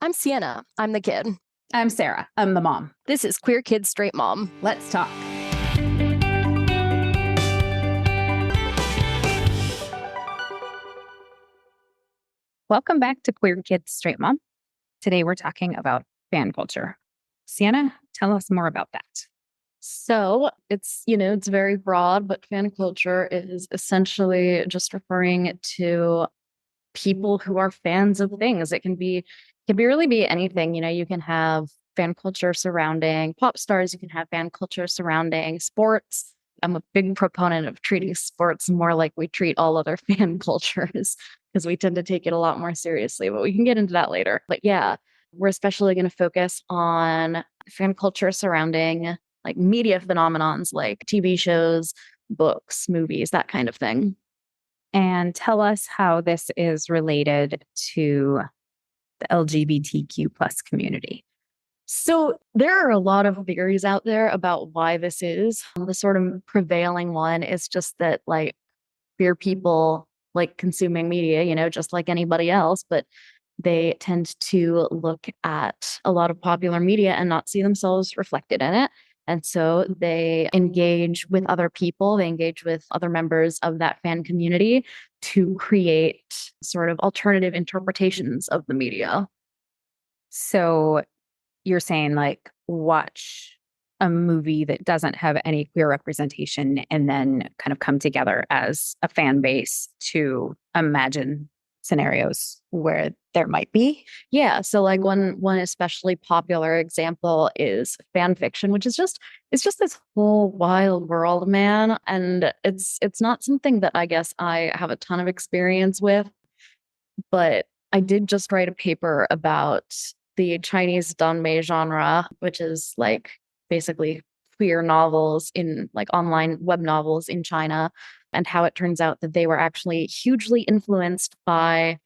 I'm Sienna. I'm the kid. I'm Sarah. I'm the mom. This is Queer Kid Straight Mom. Let's talk. Welcome back to Queer Kids Straight Mom. Today we're talking about fan culture. Sienna, tell us more about that. So it's very broad, but fan culture is essentially just referring to people who are fans of things. Really be anything. You can have fan culture surrounding pop stars. You can have fan culture surrounding sports. I'm a big proponent of treating sports more like we treat all other fan cultures because we tend to take it a lot more seriously, but we can get into that later. But yeah, we're especially going to focus on fan culture surrounding like media phenomenons like TV shows, books, movies, that kind of thing. And tell us how this is related to the LGBTQ plus community. So there are a lot of theories out there about why this is. The sort of prevailing one is just that like queer people like consuming media, just like anybody else, but they tend to look at a lot of popular media and not see themselves reflected in it. And so they engage with other people, they engage with other members of that fan community to create sort of alternative interpretations of the media. So you're saying like watch a movie that doesn't have any queer representation and then kind of come together as a fan base to imagine scenarios where there might be. Yeah. So like one especially popular example is fan fiction, which is it's just this whole wild world, man. And it's not something that I guess I have a ton of experience with, but I did just write a paper about the Chinese danmei genre, which is like basically queer novels in like online web novels in China, and how it turns out that they were actually hugely influenced by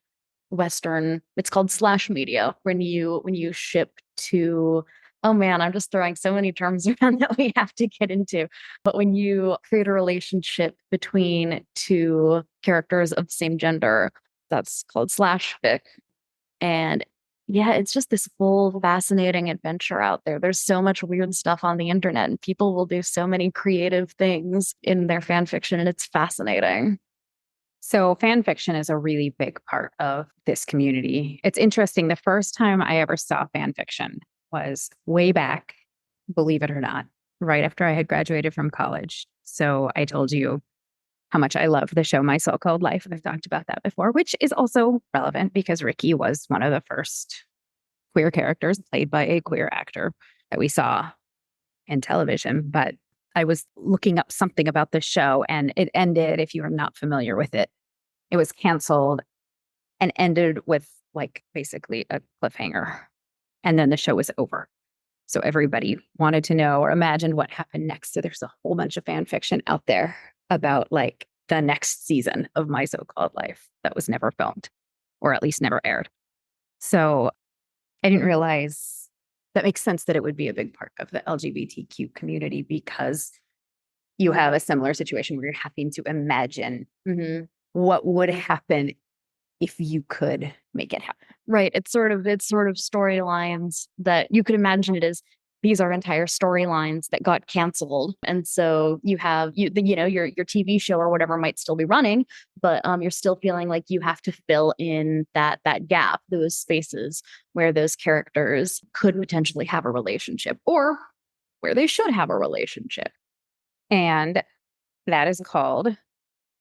Western, it's called slash media, when you ship to, oh man, I'm just throwing so many terms around that we have to get into. But when you create a relationship between two characters of the same gender, that's called slash fic. And yeah, it's just this whole fascinating adventure out there. There's so much weird stuff on the internet, and people will do so many creative things in their fan fiction, and it's fascinating. So fan fiction is a really big part of this community. It's interesting. The first time I ever saw fan fiction was way back, believe it or not, right after I had graduated from college. So I told you how much I love the show My So-Called Life. I've talked about that before, which is also relevant because Ricky was one of the first queer characters played by a queer actor that we saw in television. But I was looking up something about the show and it ended, if you are not familiar with it, it was canceled and ended with like basically a cliffhanger. And then the show was over. So everybody wanted to know or imagined what happened next. So there's a whole bunch of fan fiction out there about like the next season of My So-Called Life that was never filmed or at least never aired. So I didn't realize that makes sense that it would be a big part of the LGBTQ community because you have a similar situation where you're having to imagine what would happen if you could make it happen. Right. It's sort of storylines that you could imagine it as. These are entire storylines that got canceled. And so you have your TV show or whatever might still be running, but you're still feeling like you have to fill in that gap, those spaces where those characters could potentially have a relationship or where they should have a relationship. And that is called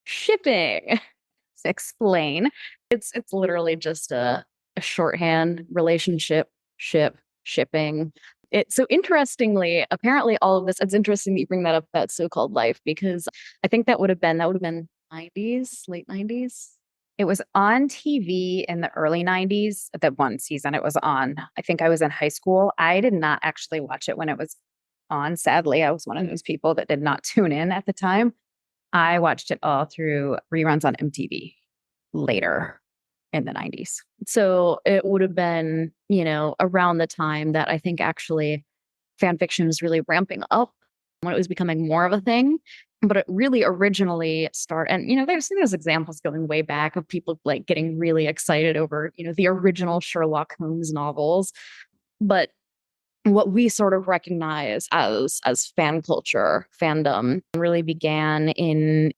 shipping. Explain. It's literally just a shorthand relationship, shipping. So interestingly, apparently all of this, it's interesting that you bring that up, that so-called life, because I think that would have been 90s, late 90s. It was on TV in the early 90s, that one season it was on. I think I was in high school. I did not actually watch it when it was on. Sadly, I was one of those people that did not tune in at the time. I watched it all through reruns on MTV later in the 90s. So it would have been, around the time that I think actually fan fiction was really ramping up when it was becoming more of a thing. But it really originally and there's examples going way back of people like getting really excited over, the original Sherlock Holmes novels. But what we sort of recognize as fan culture, fandom really began in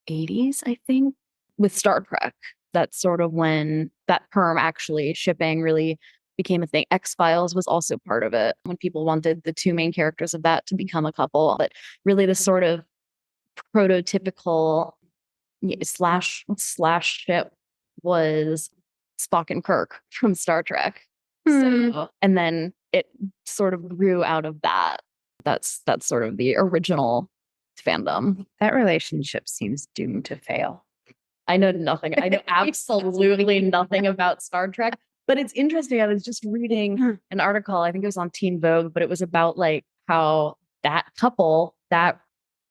80s, I think, with Star Trek. That's sort of when that term actually shipping really became a thing. X-Files was also part of it when people wanted the two main characters of that to become a couple. But really the sort of prototypical slash ship was Spock and Kirk from Star Trek. So, and then it sort of grew out of that. That's sort of the original fandom. That relationship seems doomed to fail. I know nothing. I know absolutely nothing about Star Trek, but it's interesting. I was just reading an article, I think it was on Teen Vogue, but it was about like how that couple, that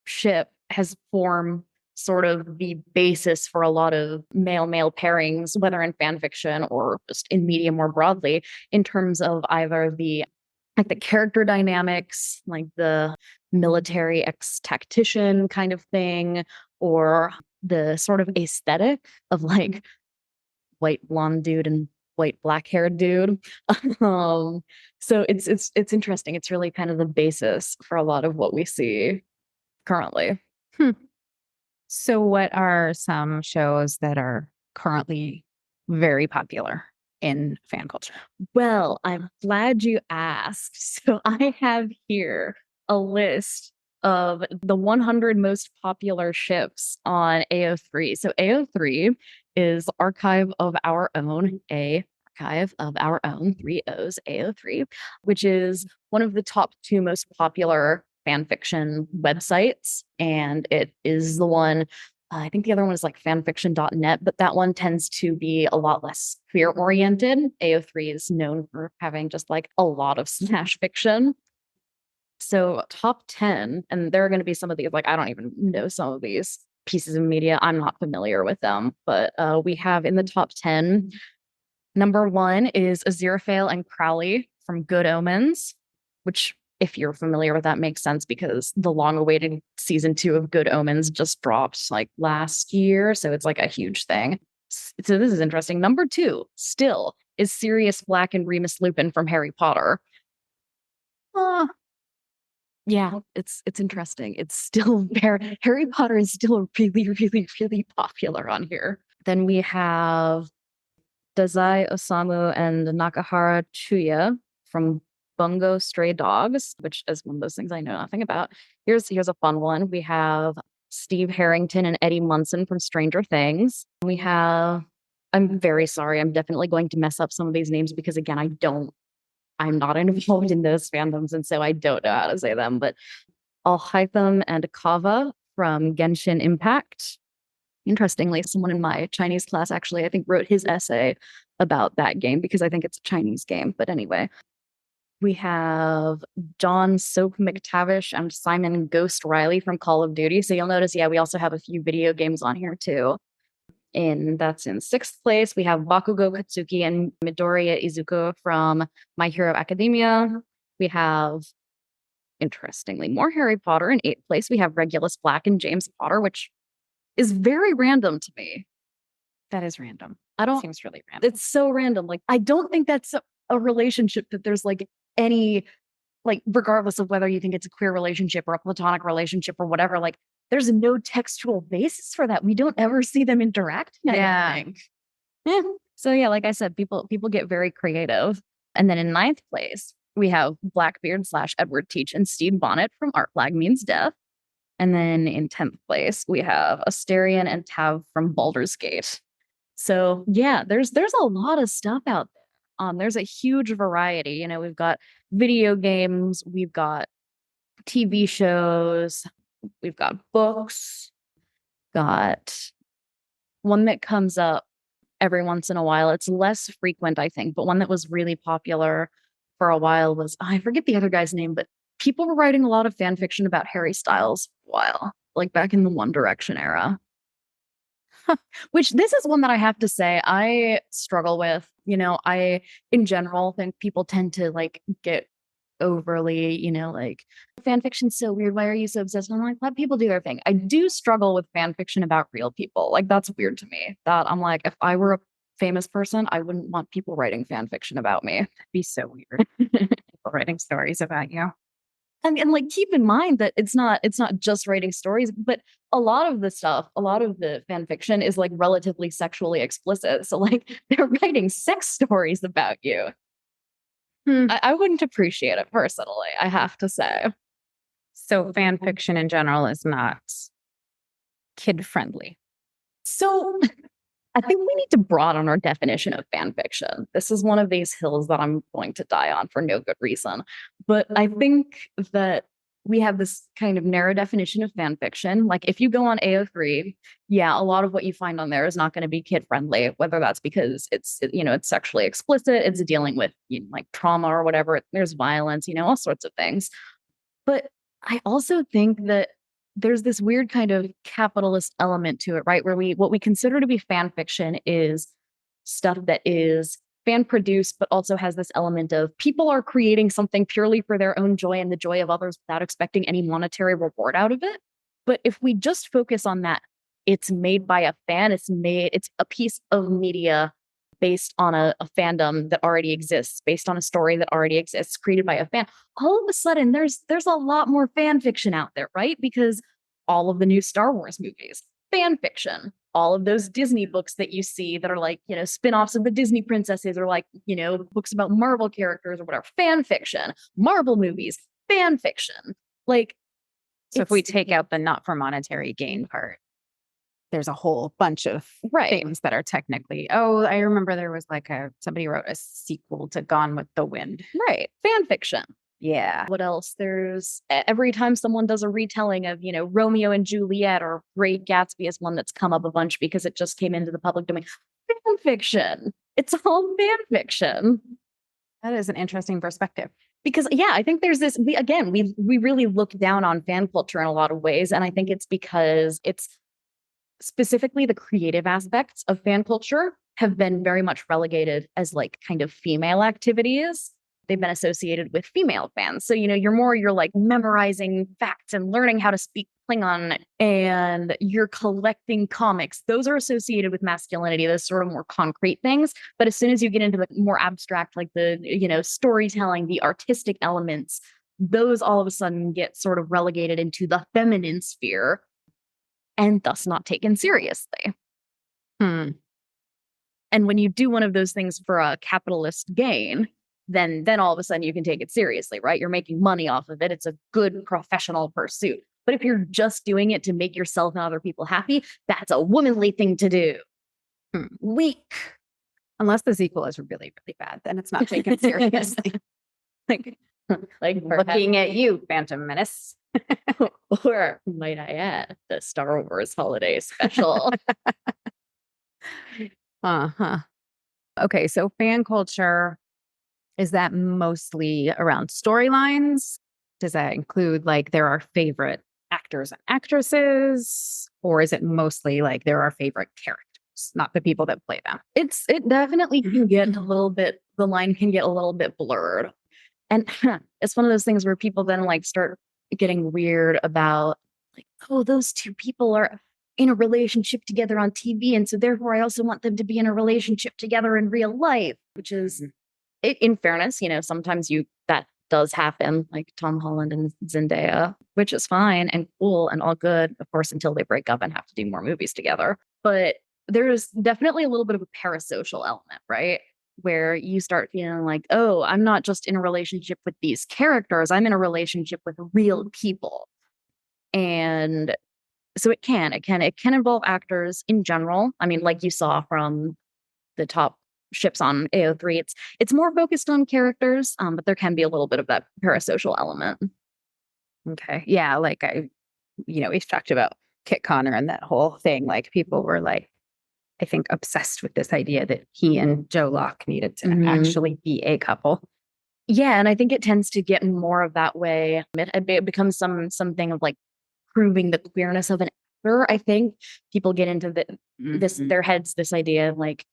ship has formed sort of the basis for a lot of male pairings, whether in fan fiction or just in media more broadly, in terms of either the character dynamics, like the military ex-tactician kind of thing, or the sort of aesthetic of like white blonde dude and white black haired dude. So it's interesting. It's really kind of the basis for a lot of what we see currently. So what are some shows that are currently very popular in fan culture? Well, I'm glad you asked. So I have here a list of the 100 most popular ships on AO3. So AO3 is Archive of Our Own, Archive of Our Own, 3 O's, AO3, which is one of the top 2 most popular fan fiction websites. And it is the one, I think the other one is like fanfiction.net, but that one tends to be a lot less queer oriented. AO3 is known for having just like a lot of slash fiction. So top 10, and there are going to be some of these, like, I don't even know some of these pieces of media. I'm not familiar with them, but we have in the top 10, number 1 is Aziraphale and Crowley from Good Omens, which if you're familiar with that makes sense because the long-awaited season 2 of Good Omens just dropped like last year. So it's like a huge thing. So this is interesting. Number 2 still is Sirius Black and Remus Lupin from Harry Potter. Yeah, it's interesting. It's still Harry Potter is still really popular on here. Then we have Dazai Osamu and Nakahara Chuya from Bungo Stray Dogs, which is one of those things I know nothing about. Here's a fun one. We have Steve Harrington and Eddie Munson from Stranger Things. We have, I'm very sorry, I'm definitely going to mess up some of these names because again, I'm not involved in those fandoms, and so I don't know how to say them, but Alhaitham and Kava from Genshin Impact. Interestingly, someone in my Chinese class actually, I think, wrote his essay about that game because I think it's a Chinese game. But anyway, we have John Soap McTavish and Simon Ghost Riley from Call of Duty. So you'll notice, yeah, we also have a few video games on here too. That's in 6th place. We have Bakugo Katsuki and Midoriya Izuku from My Hero Academia. We have, interestingly, more Harry Potter in 8th place. We have Regulus Black and James Potter, which is very random to me. That is random. Seems really random. It's so random. Like, I don't think that's a relationship that there's like any, like, regardless of whether you think it's a queer relationship or a platonic relationship or whatever, like, there's no textual basis for that. We don't ever see them interacting. I don't think. Yeah. So yeah, like I said, people get very creative. And then in 9th place, we have Blackbeard / Edward Teach and Steve Bonnet from Art Flag Means Death. And then in 10th place, we have Asterion and Tav from Baldur's Gate. So yeah, there's a lot of stuff out there. There's a huge variety. You know, we've got video games, we've got TV shows, we've got books, got one that comes up every once in a while. It's less frequent, I think, but one that was really popular for a while was, I forget the other guy's name, but people were writing a lot of fan fiction about Harry Styles for a while, like back in the One Direction era. Which this is one that I have to say I struggle with. You know, I in general think people tend to like get overly, like fan fiction's so weird. Why are you so obsessed? And I'm like, let people do their thing. I do struggle with fan fiction about real people. Like that's weird to me. That I'm like, if I were a famous person, I wouldn't want people writing fan fiction about me. That'd be so weird. People writing stories about you. And like keep in mind that it's not just writing stories, but a lot of the stuff, a lot of the fan fiction is like relatively sexually explicit. So like they're writing sex stories about you. Hmm. I wouldn't appreciate it personally, I have to say. So fan fiction in general is not kid friendly. So I think we need to broaden our definition of fan fiction. This is one of these hills that I'm going to die on for no good reason. But I think that we have this kind of narrow definition of fan fiction. Like if you go on AO3, yeah, a lot of what you find on there is not going to be kid friendly, whether that's because it's sexually explicit, it's dealing with like trauma or whatever, there's violence, all sorts of things. But I also think that there's this weird kind of capitalist element to it, right? Where what we consider to be fan fiction is stuff that is fan produced, but also has this element of people are creating something purely for their own joy and the joy of others without expecting any monetary reward out of it. But if we just focus on that, it's made by a fan, it's a piece of media based on a fandom that already exists, based on a story that already exists, created by a fan. All of a sudden, there's a lot more fan fiction out there, right? Because all of the new Star Wars movies, fan fiction. All of those Disney books that you see that are like, spin-offs of the Disney princesses or like, books about Marvel characters or whatever, fan fiction. Marvel movies, fan fiction. Like, so if we take out the not for monetary gain part, there's a whole bunch of things that are technically, I remember there was like somebody wrote a sequel to Gone with the Wind. Right. Fan fiction. Yeah. What else? There's every time someone does a retelling of, Romeo and Juliet or Great Gatsby is one that's come up a bunch because it just came into the public domain. Fan fiction. It's all fan fiction. That is an interesting perspective. Because I think there's this, we really look down on fan culture in a lot of ways. And I think it's because it's specifically the creative aspects of fan culture have been very much relegated as like kind of female activities. They've been associated with female fans. So, you're like memorizing facts and learning how to speak Klingon and you're collecting comics. Those are associated with masculinity, those sort of more concrete things. But as soon as you get into the more abstract, like the, storytelling, the artistic elements, those all of a sudden get sort of relegated into the feminine sphere and thus not taken seriously. And when you do one of those things for a capitalist gain, then all of a sudden you can take it seriously, right? You're making money off of it. It's a good professional pursuit. But if you're just doing it to make yourself and other people happy, that's a womanly thing to do. Weak. Unless the sequel is really, really bad, then it's not taken seriously. like looking at you, Phantom Menace. Or might I add, the Star Wars holiday special. Okay, so fan culture, is that mostly around storylines? Does that include like there are favorite actors and actresses? Or is it mostly like there are favorite characters, not the people that play them? It definitely can get a little bit, the line can get a little bit blurred. And it's one of those things where people then like start getting weird about like, oh, those two people are in a relationship together on TV. And so therefore I also want them to be in a relationship together in real life, which is in fairness, sometimes that does happen, like Tom Holland and Zendaya, which is fine and cool and all good, of course, until they break up and have to do more movies together. But there's definitely a little bit of a parasocial element, right? Where you start feeling like, oh, I'm not just in a relationship with these characters, I'm in a relationship with real people. And so it can involve actors in general. I mean, like you saw from the top ships on AO3, it's more focused on characters, but there can be a little bit of that parasocial element. Okay. Yeah, like we've talked about Kit Connor and that whole thing. Like people were like, I think, obsessed with this idea that he and Joe Locke needed to actually be a couple. Yeah, and I think it tends to get more of that way. It becomes something of like proving the queerness of an actor. I think people get into their heads this idea of like,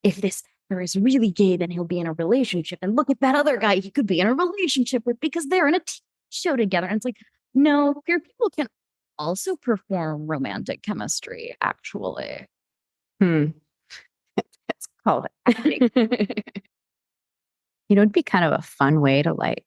if this or is really gay, then he'll be in a relationship. And look at that other guy he could be in a relationship with because they're in a show together. And it's like, no, queer people can also perform romantic chemistry, actually. Hmm. It's called acting. It'd be kind of a fun way to like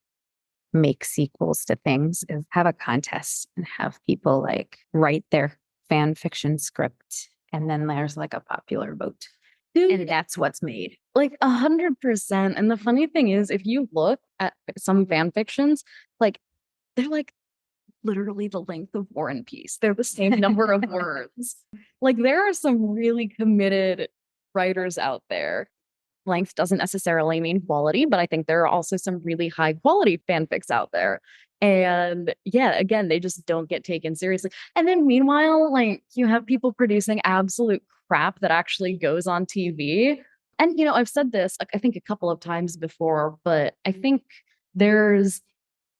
make sequels to things is have a contest and have people like write their fan fiction script. And then there's like a popular vote. Dude, and that's what's made. like 100%. And the funny thing is, if you look at some fan fictions, like they're like literally the length of War and Peace. They're the same number of words. Like there are some really committed writers out there. Length doesn't necessarily mean quality, but I think there are also some really high quality fanfics out there. And yeah, again, they just don't get taken seriously. And then meanwhile, like you have people producing absolute crap that actually goes on TV. And you know, I've said this, like, I think a couple of times before, but I think there's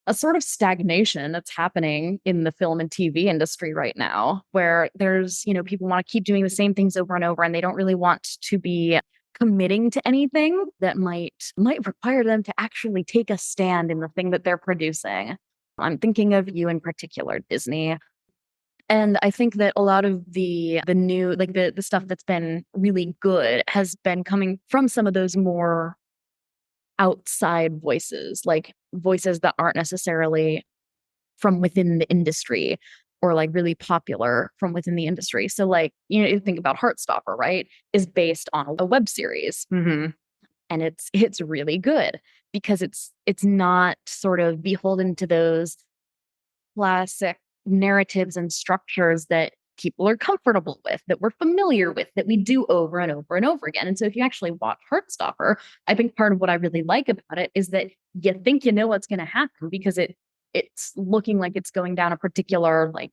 a sort of stagnation that's happening in the film and TV industry right now, where there's, you know, people want to keep doing the same things over and over, and they don't really want to be committing to anything that might require them to actually take a stand in the thing that they're producing. I'm thinking of you in particular, Disney. And I think that a lot of the new, like the stuff that's been really good has been coming from some of those more outside voices, like voices that aren't necessarily from within the industry or like really popular from within the industry. So like, you know, you think about Heartstopper, right? Is based on a web series. Mm-hmm. And it's really good because it's not sort of beholden to those classic narratives and structures that people are comfortable with, that we're familiar with, that we do over and over and over again. And so if you actually watch Heartstopper, I think part of what I really like about it is that you think you know what's going to happen because it's looking like it's going down a particular like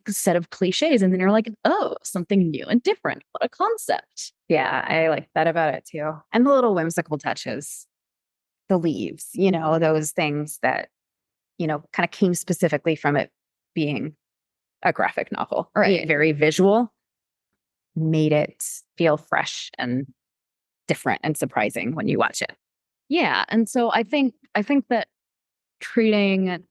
set of cliches, and then you're like, oh, something new and different. What a concept. Yeah, I like that about it too. And the little whimsical touches, the leaves, you know, those things that, you know, kind of came specifically from it being a graphic novel, Right. very visual, made it feel fresh and different and surprising when you watch it. Yeah. And so I think that treating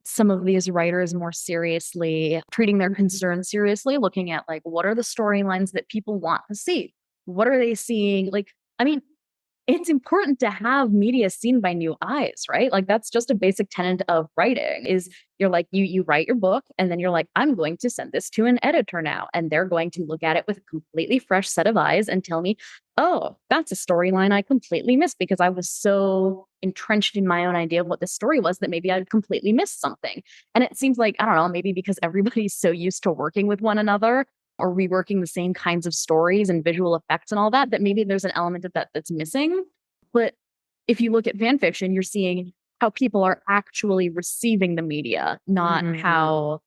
some of these writers more seriously, treating their concerns seriously, looking at like what are the storylines that people want to see? What are they seeing? Like, I mean, it's important to have media seen by new eyes, right? Like that's just a basic tenet of writing is you're like you write your book and then you're like I'm going to send this to an editor now and they're going to look at it with a completely fresh set of eyes and tell me, "Oh, that's a storyline I completely missed because I was so entrenched in my own idea of what the story was that maybe I'd completely missed something." And it seems like I don't know, maybe because everybody's so used to working with one another or reworking the same kinds of stories and visual effects and all that, that maybe there's an element of that that's missing. But if you look at fan fiction, you're seeing how people are actually receiving the media, not how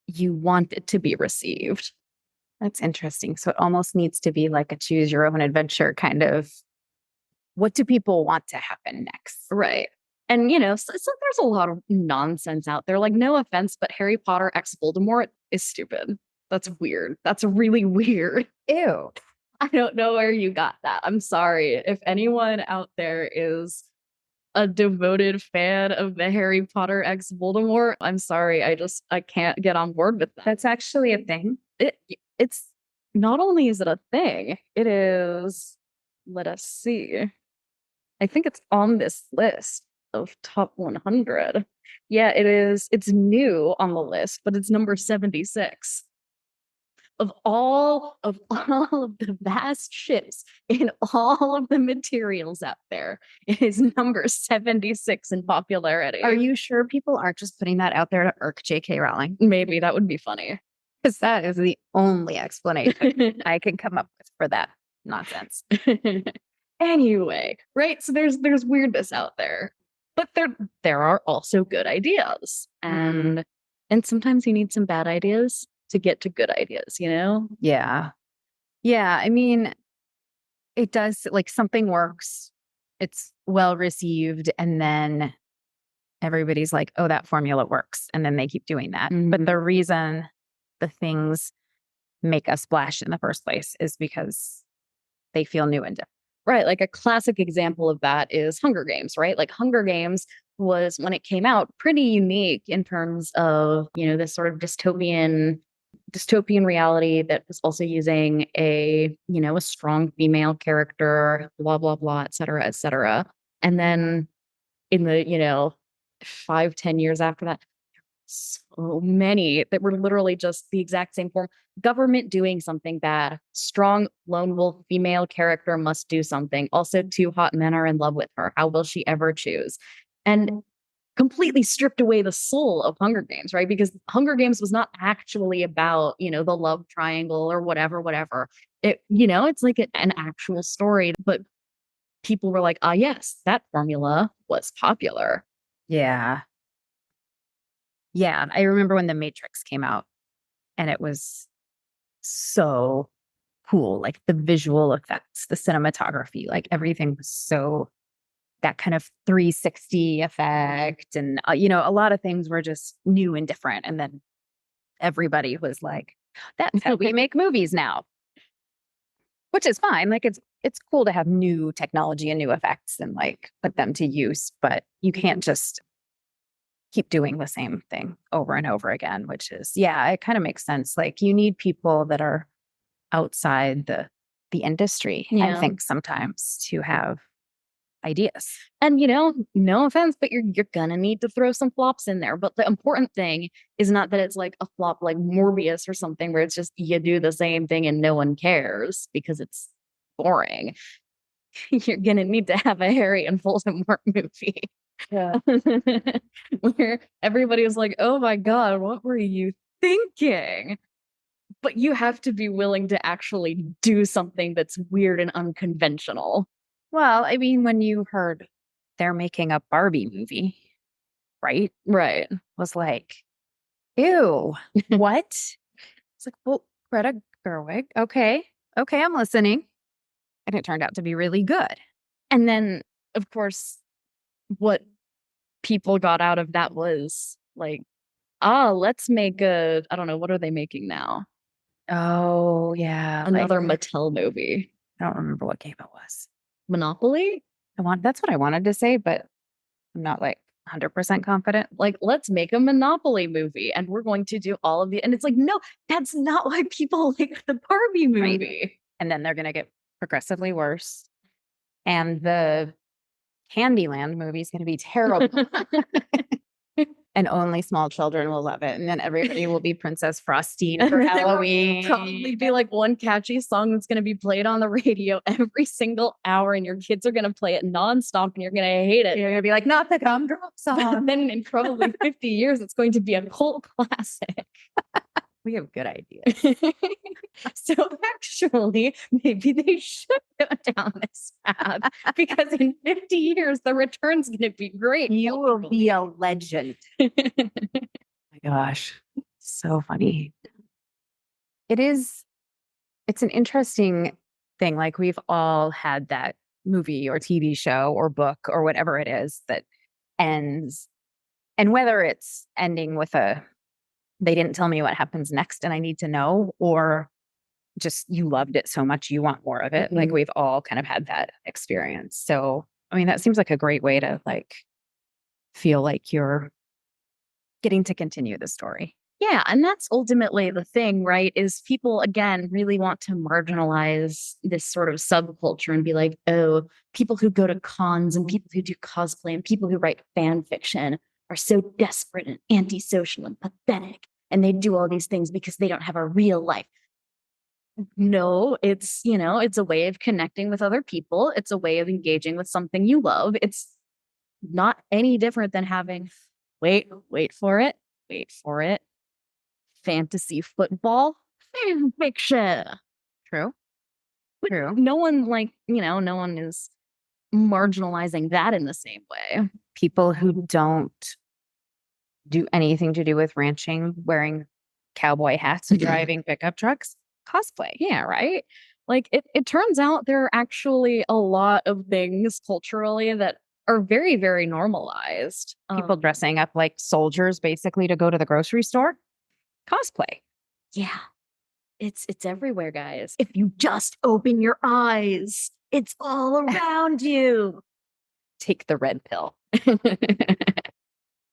you want it to be received. That's interesting. So it almost needs to be like a choose your own adventure kind of what do people want to happen next? Right. And, you know, so there's a lot of nonsense out there. Like, no offense, but Harry Potter X Voldemort is stupid. That's weird. That's really weird. Ew. I don't know where you got that. I'm sorry. If anyone out there is a devoted fan of the Harry Potter X Voldemort, I'm sorry. I can't get on board with that. That's actually a thing. It's not only is it a thing, it is, let us see. I think it's on this list of top 100. Yeah, it is. It's new on the list, but it's number 76 of all of all of the vast ships in all of the materials out there. It is number 76 in popularity. Are you sure people aren't just putting that out there to irk J.K. Rowling? Maybe that would be funny. Because that is the only explanation I can come up with for that nonsense. Anyway, right? So there's weirdness out there. But there are also good ideas. And sometimes you need some bad ideas to get to good ideas, you know? Yeah. Yeah. I mean, it does like something works, it's well received, and then everybody's like, oh, that formula works. And then they keep doing that. But the reason the things make a splash in the first place is because they feel new and different. Right. Like a classic example of that is Hunger Games, right? Like Hunger Games was when it came out pretty unique in terms of, this sort of dystopian reality that was also using a strong female character, blah, blah, blah, et cetera, et cetera. And then in the, 5, 10 years after that, so many that were literally just the exact same form. Government doing something bad. Strong lone wolf female character must do something. Also, two hot men are in love with her. How will she ever choose? And completely stripped away the soul of Hunger Games, right? Because Hunger Games was not actually about, the love triangle or whatever, whatever. It's like an actual story, but people were like, ah, yes, that formula was popular. Yeah. Yeah. I remember when The Matrix came out and it was so cool. Like the visual effects, the cinematography, like everything was so that kind of 360 effect. And, a lot of things were just new and different. And then everybody was like, that's how we make movies now, which is fine. Like it's cool to have new technology and new effects and like put them to use, but you can't just keep doing the same thing over and over again, which is, yeah, it kind of makes sense. Like you need people that are outside the industry, I Yeah. think sometimes to have ideas. And no offense, but you're gonna need to throw some flops in there. But the important thing is not that it's like a flop like Morbius or something where it's just you do the same thing and no one cares because it's boring. You're gonna need to have a Harry and Voldemort movie. Yeah. Where everybody was like, oh my God, what were you thinking? But you have to be willing to actually do something that's weird and unconventional. Well, I mean, when you heard they're making a Barbie movie, right? Right. Was like, ew, what? It's like, well, Greta Gerwig. Okay. Okay, I'm listening. And it turned out to be really good. And then, of course, what people got out of that was like, let's make I don't know, what are they making now? Oh, yeah. Like, Another Mattel movie. I don't remember what game it was. Monopoly? That's what I wanted to say, but I'm not like 100% confident. Like, let's make a Monopoly movie and we're going to do all of the, and it's like, no, that's not why people like the Barbie movie. Right. And then they're going to get progressively worse. And the Candyland movie is going to be terrible. And only small children will love it. And then everybody will be Princess Frosty for Halloween. Probably be like one catchy song that's going to be played on the radio every single hour, and your kids are going to play it nonstop, and you're going to hate it. You're going to be like, not the gumdrop song. But then in probably 50 years, it's going to be a cult classic. We have good ideas. So actually, maybe they should go down this path because in 50 years, the return's going to be great. You will be a legend. Oh my gosh. So funny. It's an interesting thing. Like we've all had that movie or TV show or book or whatever it is that ends. And whether it's ending with they didn't tell me what happens next and I need to know, or just you loved it so much you want more of it. Mm-hmm. Like we've all kind of had that experience. So, I mean, that seems like a great way to like feel like you're getting to continue the story. Yeah, and that's ultimately the thing, right? Is people again really want to marginalize this sort of subculture and be like, oh, people who go to cons and people who do cosplay and people who write fan fiction are so desperate and antisocial and pathetic. And they do all these things because they don't have a real life. No, it's a way of connecting with other people. It's a way of engaging with something you love. It's not any different than having, wait for it, fantasy football fan fiction. True. True. No one no one is marginalizing that in the same way. People who don't do anything to do with ranching, wearing cowboy hats and driving pickup trucks, cosplay. Yeah, right. Like it turns out there are actually a lot of things culturally that are very, very normalized. People dressing up like soldiers basically to go to the grocery store. Cosplay. Yeah. It's everywhere, guys. If you just open your eyes. It's all around you. Take the red pill.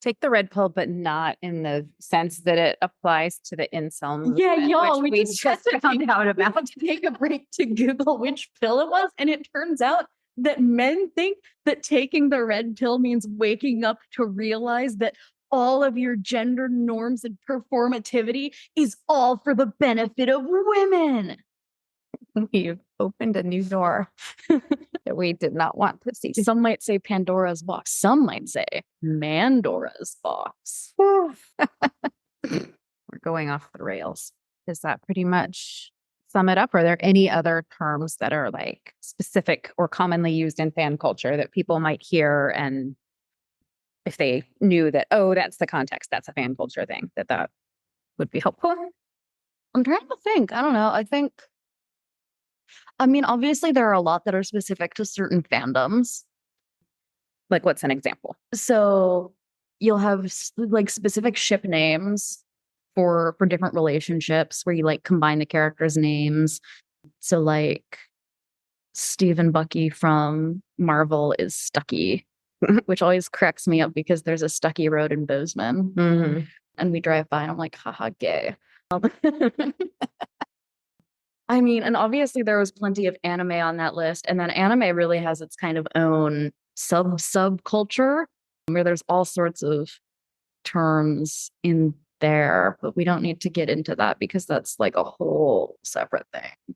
Take the red pill, but not in the sense that it applies to the incel movement, Yeah, y'all, which we we just found out about. to take a break to Google which pill it was. And it turns out that men think that taking the red pill means waking up to realize that all of your gender norms and performativity is all for the benefit of women. We've opened a new door that we did not want to see. Some might say Pandora's box. Some might say Mandora's box. We're going off the rails. Does that pretty much sum it up? Are there any other terms that are like specific or commonly used in fan culture that people might hear, and if they knew that, oh, that's the context, that's a fan culture thing, that would be helpful? I'm trying to think. I don't know. I mean, obviously, there are a lot that are specific to certain fandoms. Like, what's an example? So you'll have like specific ship names for different relationships where you like combine the characters' names. So like Steve and Bucky from Marvel is Stucky, which always cracks me up because there's a Stucky Road in Bozeman. Mm-hmm. And we drive by and I'm like, haha, gay. I mean, and obviously there was plenty of anime on that list. And then anime really has its kind of own subculture where there's all sorts of terms in there, but we don't need to get into that because that's like a whole separate thing.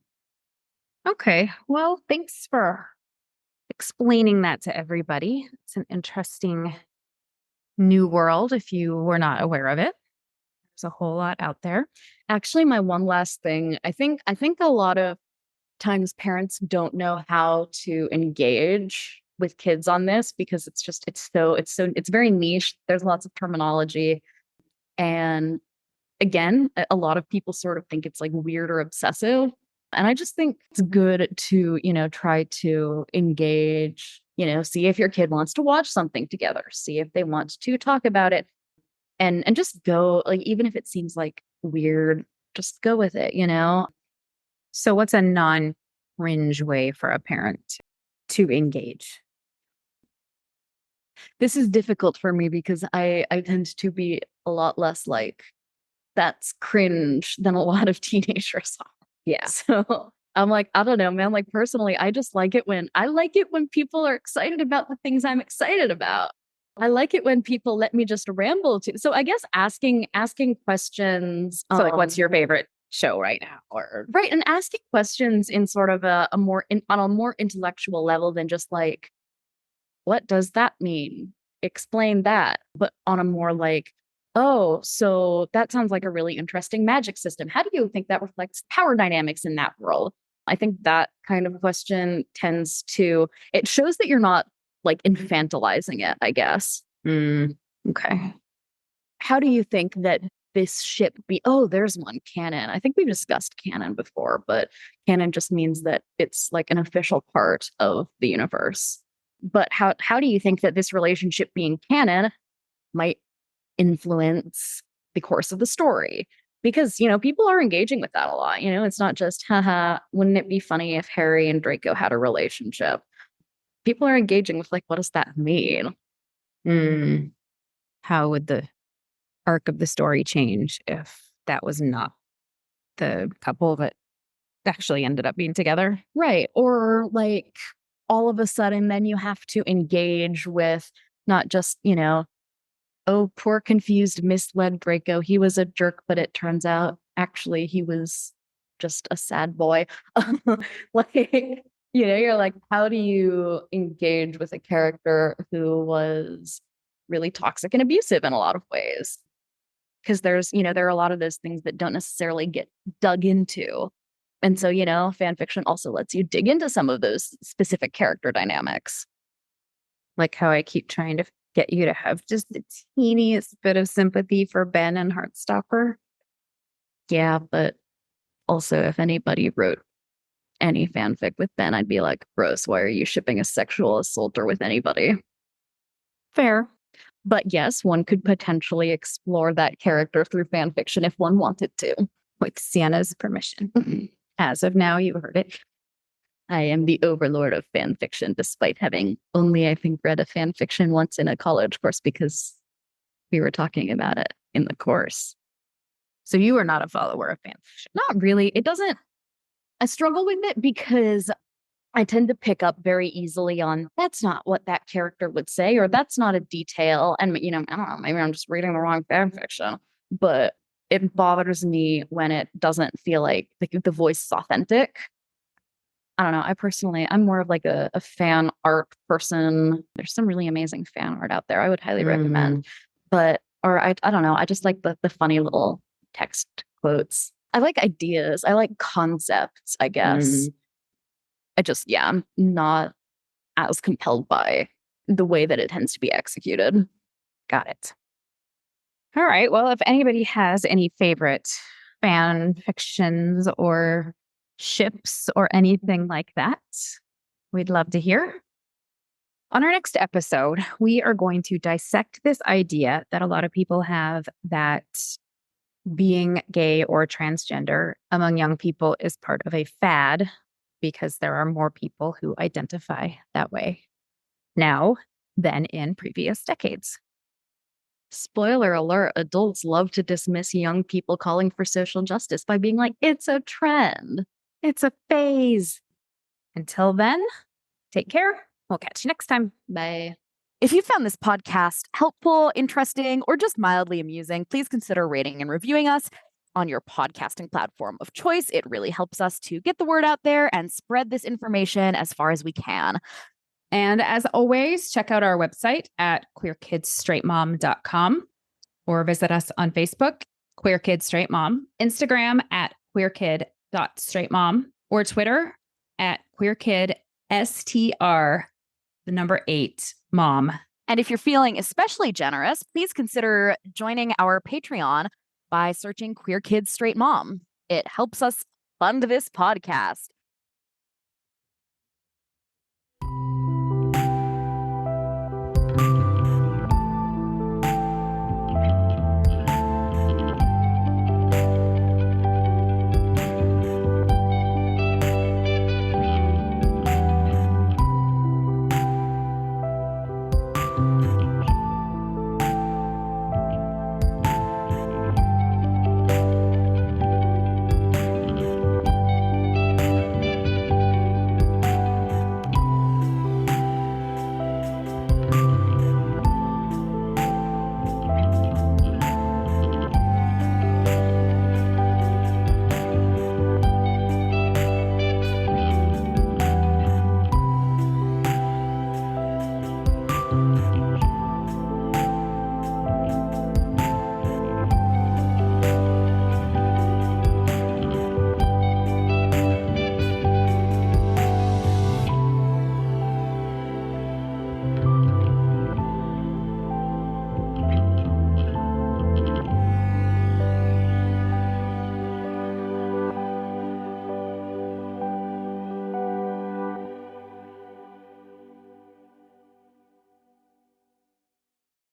Okay. Well, thanks for explaining that to everybody. It's an interesting new world if you were not aware of it. There's a whole lot out there. Actually, my one last thing, I think a lot of times parents don't know how to engage with kids on this because it's very niche. There's lots of terminology. And again, a lot of people sort of think it's like weird or obsessive. And I just think it's good to, try to engage, see if your kid wants to watch something together, see if they want to talk about it, and just go, like, even if it seems like weird, just go with it, So what's a non-cringe way for a parent to engage? This is difficult for me because I tend to be a lot less like that's cringe than a lot of teenagers are. Yeah. So I'm like, I don't know, man. Like personally, I just like it when people are excited about the things I'm excited about. I like it when people let me just ramble too. So I guess asking questions. So like, what's your favorite show right now? Or right, and asking questions in sort of on a more intellectual level than just like, what does that mean? Explain that. But on a more like, oh, so that sounds like a really interesting magic system. How do you think that reflects power dynamics in that world? I think that kind of question it shows that you're not like infantilizing it, I guess. okay. How do you think that this ship there's one, canon. I think we've discussed canon before, but canon just means that it's like an official part of the universe. But how do you think that this relationship being canon might influence the course of the story? Because, people are engaging with that a lot. It's not just, haha, wouldn't it be funny if Harry and Draco had a relationship? People are engaging with like, what does that mean? How would the arc of the story change if that was not the couple that actually ended up being together? Right. Or like all of a sudden, then you have to engage with not just, oh, poor, confused, misled Draco. He was a jerk, but it turns out actually he was just a sad boy. Like, you're like, how do you engage with a character who was really toxic and abusive in a lot of ways? Because there are a lot of those things that don't necessarily get dug into. And so, fan fiction also lets you dig into some of those specific character dynamics. Like how I keep trying to get you to have just the teeniest bit of sympathy for Ben and Heartstopper. Yeah, but also if anybody wrote any fanfic with Ben, I'd be like, gross, why are you shipping a sexual assaulter with anybody? Fair. But yes, one could potentially explore that character through fanfiction if one wanted to. With Sienna's permission. As of now, you heard it. I am the overlord of fan fiction, despite having only, I think, read a fan fiction once in a college course because we were talking about it in the course. So you are not a follower of fan fiction. Not really. It doesn't, I struggle with it because I tend to pick up very easily on that's not what that character would say, or that's not a detail. And, you know, I don't know, maybe I'm just reading the wrong fan fiction, but it bothers me when it doesn't feel like the voice is authentic. I don't know. I'm more of like a fan art person. There's some really amazing fan art out there. I would highly recommend. But, or I don't know. I just like the funny little text quotes. I like ideas. I like concepts, I guess. Yeah, I'm not as compelled by the way that it tends to be executed. Got it. All right. Well, if anybody has any favorite fan fictions or ships or anything like that, we'd love to hear. On our next episode, we are going to dissect this idea that a lot of people have that being gay or transgender among young people is part of a fad because there are more people who identify that way now than in previous decades. Spoiler alert, adults love to dismiss young people calling for social justice by being like, it's a trend. It's a phase. Until then, take care. We'll catch you next time. Bye. If you found this podcast helpful, interesting, or just mildly amusing, please consider rating and reviewing us on your podcasting platform of choice. It really helps us to get the word out there and spread this information as far as we can. And as always, check out our website at queerkidsstraightmom.com or visit us on Facebook, Queer Kid Straight Mom, Instagram at queerkid.straightmom, or Twitter at queerkidstr8mom. And if you're feeling especially generous, please consider joining our Patreon by searching Queer Kid Straight Mom. It helps us fund this podcast.